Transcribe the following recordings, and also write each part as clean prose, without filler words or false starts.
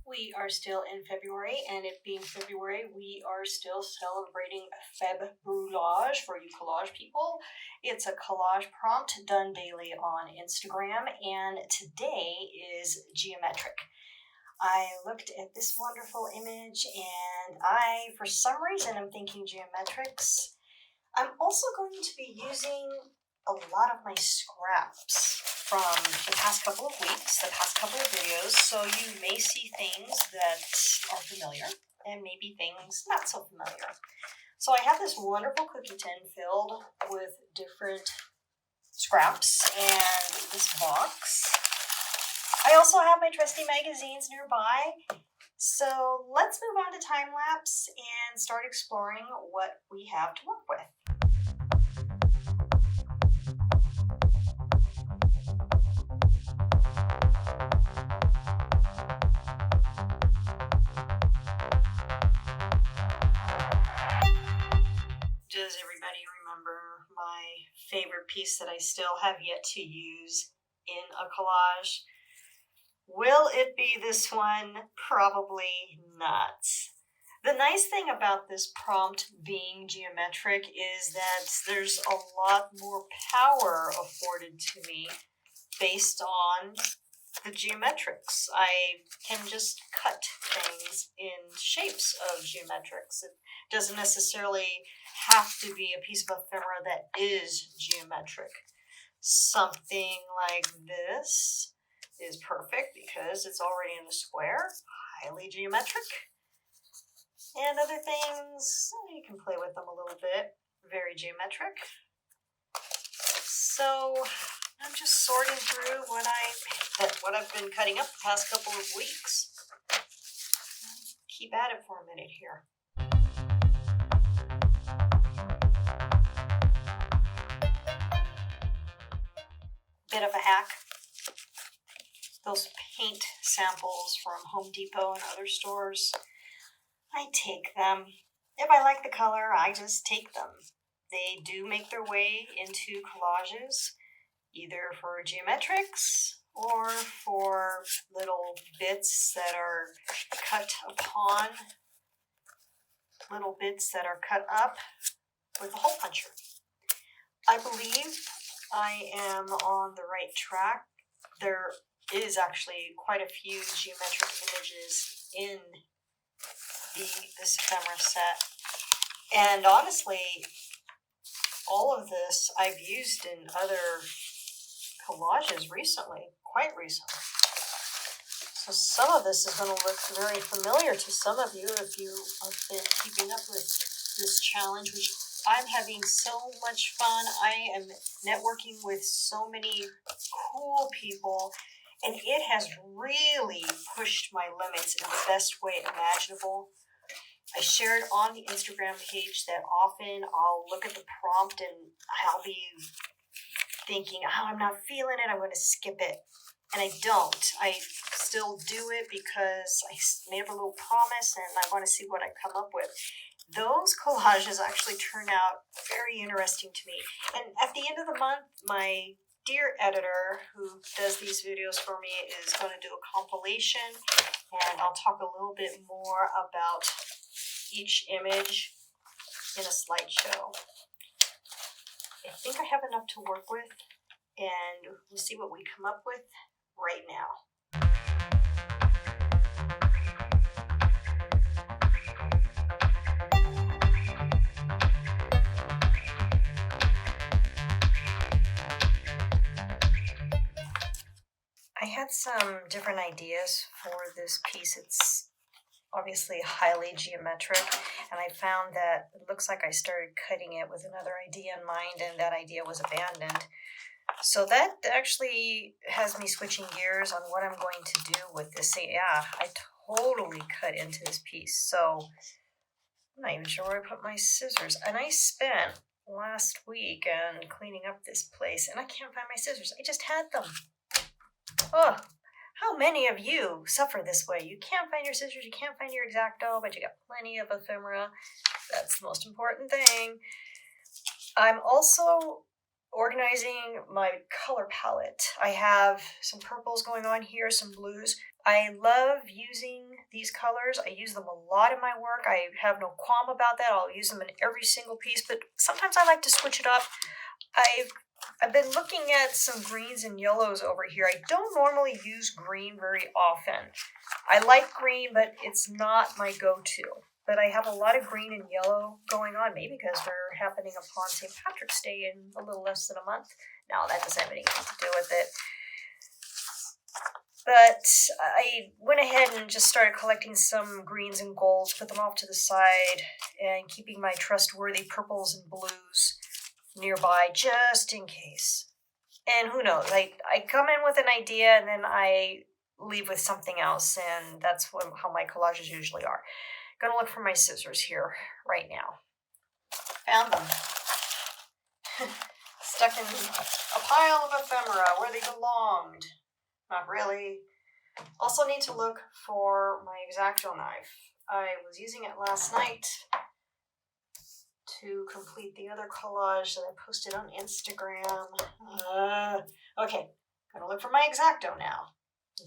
We are still in February, and it being February, we are still celebrating Februllage for you collage people. It's a collage prompt done daily on Instagram, and today is geometric. I looked at this wonderful image, and for some reason, I'm thinking geometrics. I'm also going to be using a lot of my scraps from the past couple of weeks, the past couple of videos, so you may see things that are familiar and maybe things not so familiar. So I have this wonderful cookie tin filled with different scraps and this box. I also have my trusty magazines nearby. So let's move on to time lapse and start exploring what we have to work with. Does everybody remember my favorite piece that I still have yet to use in a collage? Will it be this one? Probably not. The nice thing about this prompt being geometric is that there's a lot more power afforded to me based on the geometrics. I can just cut things in shapes of geometrics. It doesn't necessarily have to be a piece of ephemera that is geometric. Something like this is perfect because it's already in a square, highly geometric. And other things, you can play with them a little bit, very geometric. So I'm just sorting through what I've been cutting up the past couple of weeks. Keep at it for a minute here. Bit of a hack. Those paint samples from Home Depot and other stores, I take them. If I like the color, I just take them. They do make their way into collages, either for geometrics or for little bits that are cut upon, little bits that are cut up with a hole puncher. I believe I am on the right track. There is actually quite a few geometric images in this ephemera set. And honestly, all of this I've used in other collages recently, quite recently. So some of this is going to look very familiar to some of you if you have been keeping up with this challenge, which I'm having so much fun. I am networking with so many cool people, and it has really pushed my limits in the best way imaginable. I shared on the Instagram page that often I'll look at the prompt and I'll be thinking, oh, I'm not feeling it, I'm going to skip it. And I don't. I still do it because I made up a little promise and I want to see what I come up with. Those collages actually turn out very interesting to me. And at the end of the month, my dear editor who does these videos for me is going to do a compilation, and I'll talk a little bit more about each image in a slideshow. I think I have enough to work with, and we'll see what we come up with right now. I had some different ideas for this piece. It's obviously highly geometric, and I found that it looks like I started cutting it with another idea in mind, and that idea was abandoned. So that actually has me switching gears on what I'm going to do with this. Yeah, I totally cut into this piece. So I'm not even sure where I put my scissors. And I spent last weekend cleaning up this place, and I can't find my scissors. I just had them. Oh, how many of you suffer this way? You can't find your scissors, you can't find your X-Acto, but you got plenty of ephemera. That's the most important thing. I'm also organizing my color palette. I have some purples going on here, some blues. I love using these colors. I use them a lot in my work. I have no qualm about that. I'll use them in every single piece, but sometimes I like to switch it up. I've been looking at some greens and yellows over here. I don't normally use green very often. I like green, but it's not my go-to. But I have a lot of green and yellow going on, maybe because they're happening upon St. Patrick's Day in a little less than a month. No, that doesn't have anything to do with it. But I went ahead and just started collecting some greens and golds, put them off to the side, and keeping my trustworthy purples and blues nearby just in case. And who knows, I come in with an idea and then I leave with something else, and that's how my collages usually are. Gonna look for my scissors here right now. Found them. Stuck in a pile of ephemera where they belonged. Not really. Also need to look for my X-Acto knife. I was using it last night to complete the other collage that I posted on Instagram. Okay, gonna look for my X-Acto now.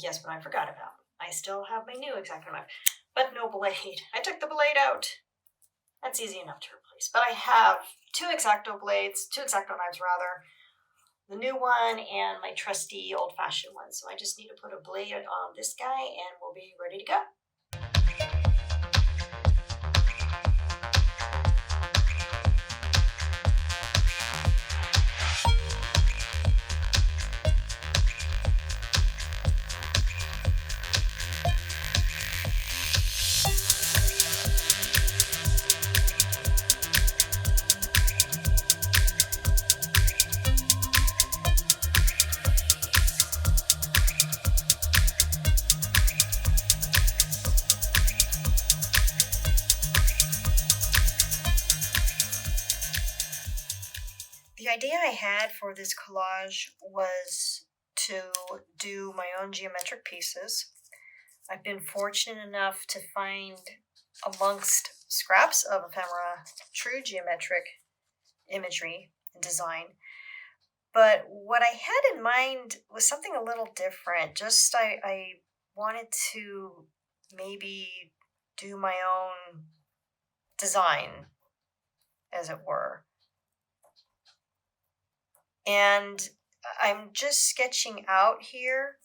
Guess what I forgot about? I still have my new X-Acto knife, but no blade. I took the blade out. That's easy enough to replace. But I have two X-Acto blades, two X-Acto knives rather, the new one and my trusty old-fashioned one. So I just need to put a blade on this guy and we'll be ready to go. The idea I had for this collage was to do my own geometric pieces. I've been fortunate enough to find amongst scraps of ephemera true geometric imagery and design. But what I had in mind was something a little different. Just I wanted to maybe do my own design, as it were. And I'm just sketching out here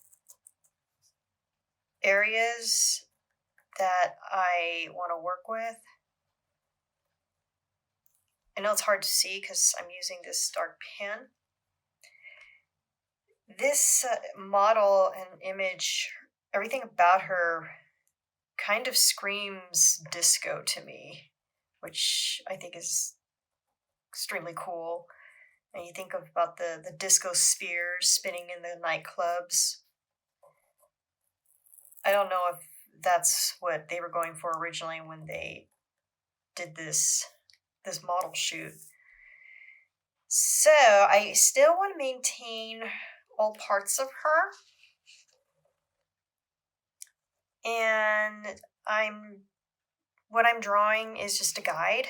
areas that I want to work with. I know it's hard to see because I'm using this dark pen. This model and image, everything about her kind of screams disco to me, which I think is extremely cool. And you think about the disco spheres spinning in the nightclubs. I don't know if that's what they were going for originally when they did this model shoot. So I still want to maintain all parts of her. And what I'm drawing is just a guide.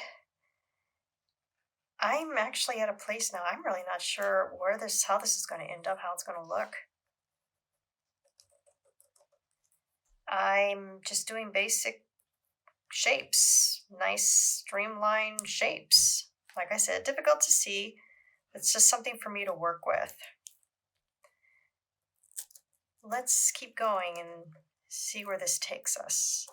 I'm actually at a place now, I'm really not sure how this is going to end up, how it's going to look. I'm just doing basic shapes, nice streamlined shapes. Like I said, difficult to see. It's just something for me to work with. Let's keep going and see where this takes us.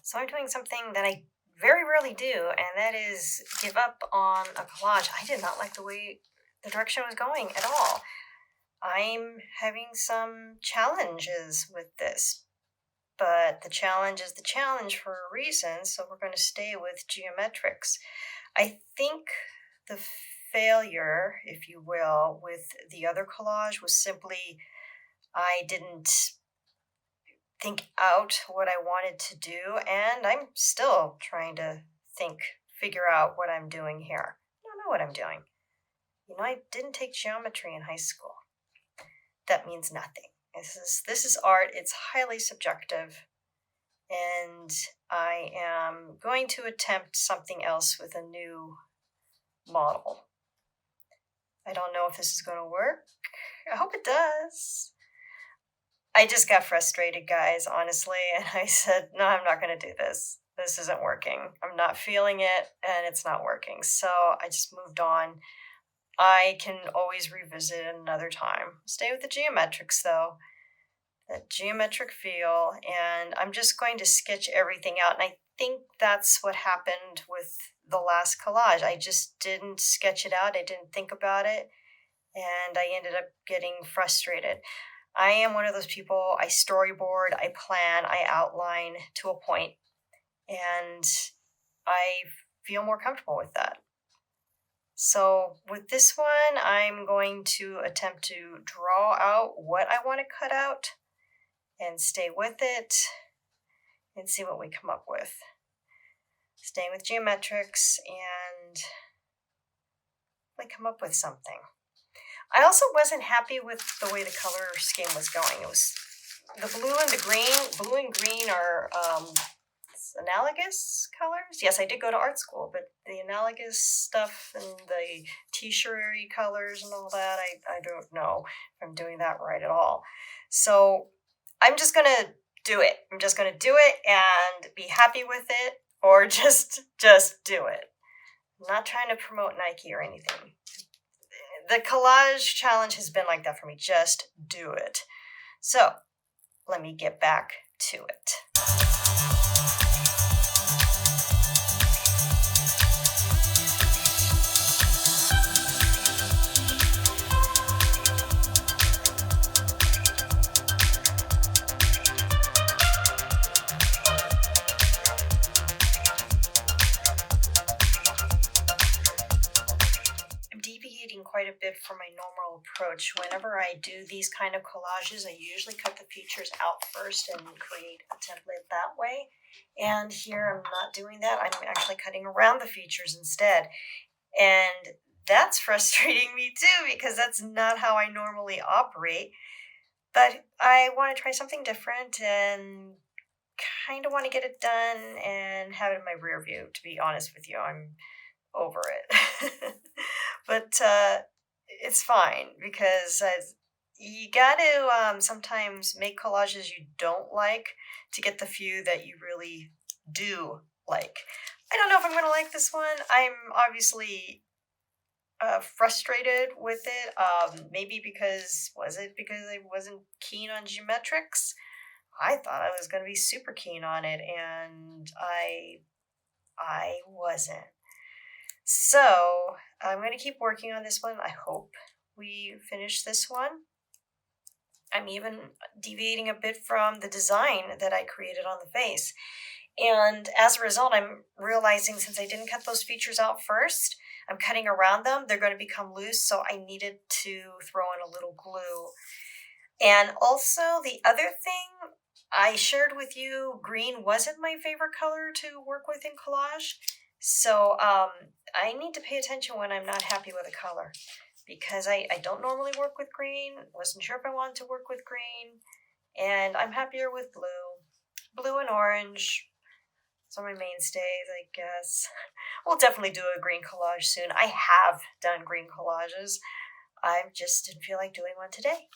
So I'm doing something that I very rarely do, and that is give up on a collage. I did not like the direction I was going at all. I'm having some challenges with this, but the challenge is the challenge for a reason, so we're going to stay with geometrics. I think the failure, if you will, with the other collage was simply I didn't think out what I wanted to do, and I'm still trying to figure out what I'm doing here. I don't know what I'm doing. You know, I didn't take geometry in high school. That means nothing. This is art. It's highly subjective, and I am going to attempt something else with a new model. I don't know if this is going to work. I hope it does. I just got frustrated, guys, honestly, and I said, no, I'm not going to do this. This isn't working. I'm not feeling it, and it's not working. So I just moved on. I can always revisit it another time. Stay with the geometrics, though. That geometric feel, and I'm just going to sketch everything out. And I think that's what happened with the last collage. I just didn't sketch it out. I didn't think about it, and I ended up getting frustrated. I am one of those people, I storyboard, I plan, I outline to a point, and I feel more comfortable with that. So with this one, I'm going to attempt to draw out what I want to cut out and stay with it and see what we come up with. Staying with geometrics and we come up with something. I also wasn't happy with the way the color scheme was going. It was the blue and the green. Blue and green are analogous colors. Yes, I did go to art school, but the analogous stuff and the t-shirt-y colors and all that, I don't know if I'm doing that right at all. So I'm just going to do it. I'm just going to do it and be happy with it, or just do it. I'm not trying to promote Nike or anything. The collage challenge has been like that for me. Just do it. So let me get back to it. Quite a bit from my normal approach. Whenever I do these kind of collages, I usually cut the features out first and create a template that way. And here I'm not doing that. I'm actually cutting around the features instead. And that's frustrating me too, because that's not how I normally operate. But I want to try something different and kind of want to get it done and have it in my rear view, to be honest with you. I'm over it. But it's fine, because you got to sometimes make collages you don't like to get the few that you really do like. I don't know if I'm going to like this one. I'm obviously frustrated with it. Maybe because I wasn't keen on geometrics? I thought I was going to be super keen on it, and I wasn't. So I'm going to keep working on this one. I hope we finish this one. I'm even deviating a bit from the design that I created on the face. And as a result, I'm realizing, since I didn't cut those features out first, I'm cutting around them. They're going to become loose, so I needed to throw in a little glue. And also, the other thing, I shared with you, green wasn't my favorite color to work with in collage. So I need to pay attention when I'm not happy with a color, because I don't normally work with green. Wasn't sure if I wanted to work with green, and I'm happier with blue. Blue and orange. Those are my mainstays, I guess. We'll definitely do a green collage soon. I have done green collages. I just didn't feel like doing one today.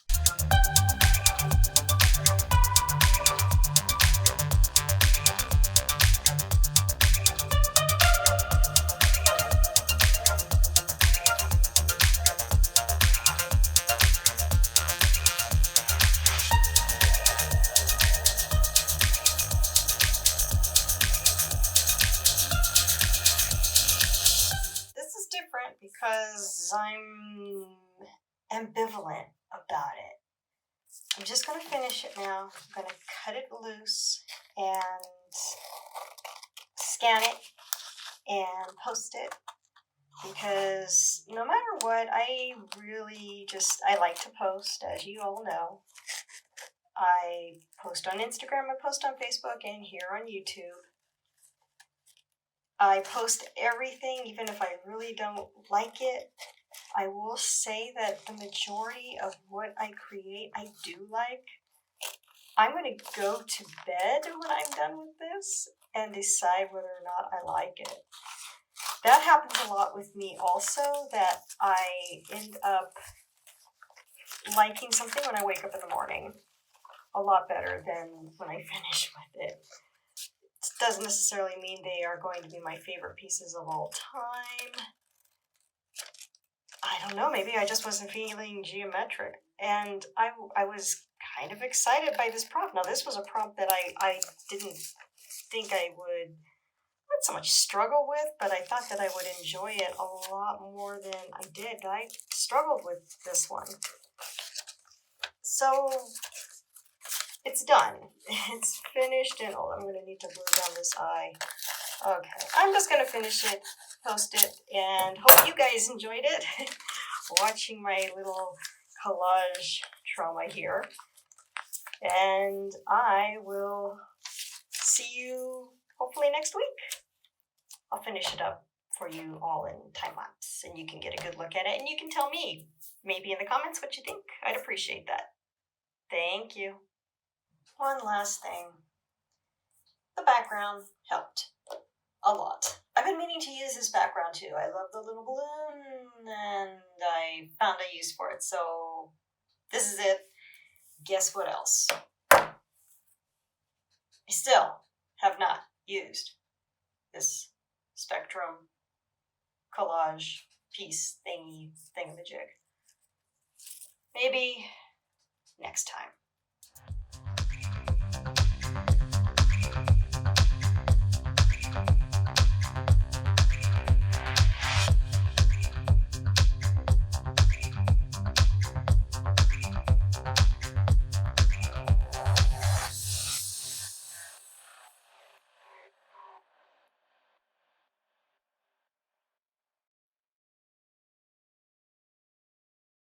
Because I'm ambivalent about it. I'm just going to finish it now. I'm going to cut it loose and scan it and post it, because no matter what, I like to post, as you all know. I post on Instagram, I post on Facebook, and here on YouTube. I post everything, even if I really don't like it. I will say that the majority of what I create, I do like. I'm going to go to bed when I'm done with this and decide whether or not I like it. That happens a lot with me also, that I end up liking something when I wake up in the morning a lot better than when I finish with it. It doesn't necessarily mean they are going to be my favorite pieces of all time. I don't know, maybe I just wasn't feeling geometric. And I was kind of excited by this prompt. Now, this was a prompt that I didn't think I would not so much struggle with, but I thought that I would enjoy it a lot more than I did. I struggled with this one. So it's done. It's finished, and I'm going to need to glue down this eye. Okay, I'm just going to finish it, post it, and hope you guys enjoyed it. Watching my little collage trauma here. And I will see you hopefully next week. I'll finish it up for you all in time lapse, and you can get a good look at it, and you can tell me maybe in the comments what you think. I'd appreciate that. Thank you. One last thing. The background helped a lot. I've been meaning to use this background too. I love the little balloon, and I found a use for it, so this is it. Guess what else? I still have not used this spectrum collage piece thingamajig. Maybe next time.